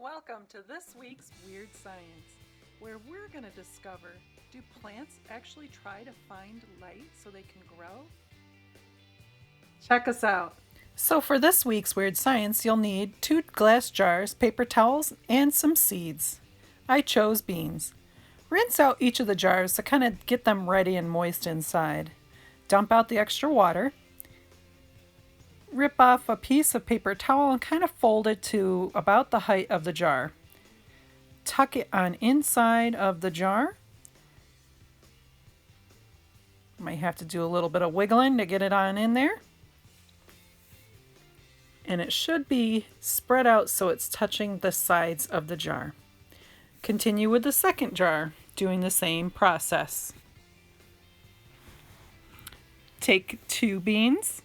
Welcome to this week's Weird Science, where we're going to discover, do plants actually try to find light so they can grow? Check us out. So for this week's Weird Science, you'll need 2 glass jars, paper towels, and some seeds. I chose beans. Rinse out each of the jars to kind of get them ready and moist inside. Dump out the extra water. Rip off a piece of paper towel and kind of fold it to about the height of the jar. Tuck it on inside of the jar. Might have to do a little bit of wiggling to get it on in there. And it should be spread out so it's touching the sides of the jar. Continue with the second jar, doing the same process. Take 2 beans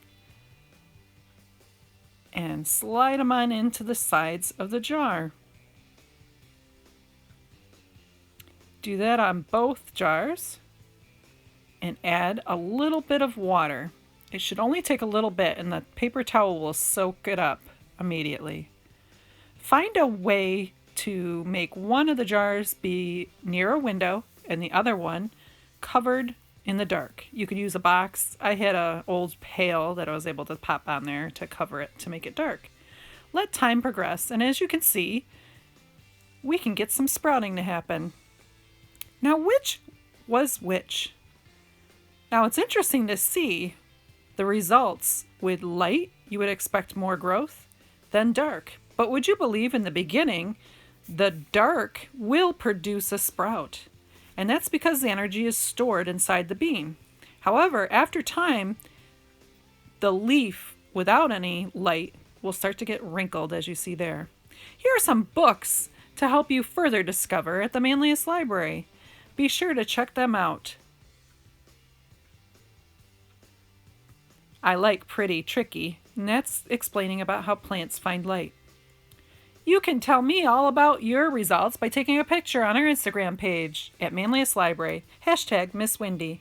and slide them on into the sides of the jar. Do that on both jars and add a little bit of water. It should only take a little bit and the paper towel will soak it up immediately. Find a way to make one of the jars be near a window and the other one covered in the dark. You could use a box. I had an old pail that I was able to pop on there to cover it to make it dark. Let time progress, and as you can see, we can get some sprouting to happen. Now, which was which? Now, it's interesting to see the results. With light, you would expect more growth than dark. But would you believe in the beginning, the dark will produce a sprout? And that's because the energy is stored inside the bean. However, after time, the leaf without any light will start to get wrinkled, as you see there. Here are some books to help you further discover at the Manlius Library. Be sure to check them out. I like Pretty Tricky, and that's explaining about how plants find light. You can tell me all about your results by taking a picture on our Instagram page at Manlius Library, #Miss Wendy.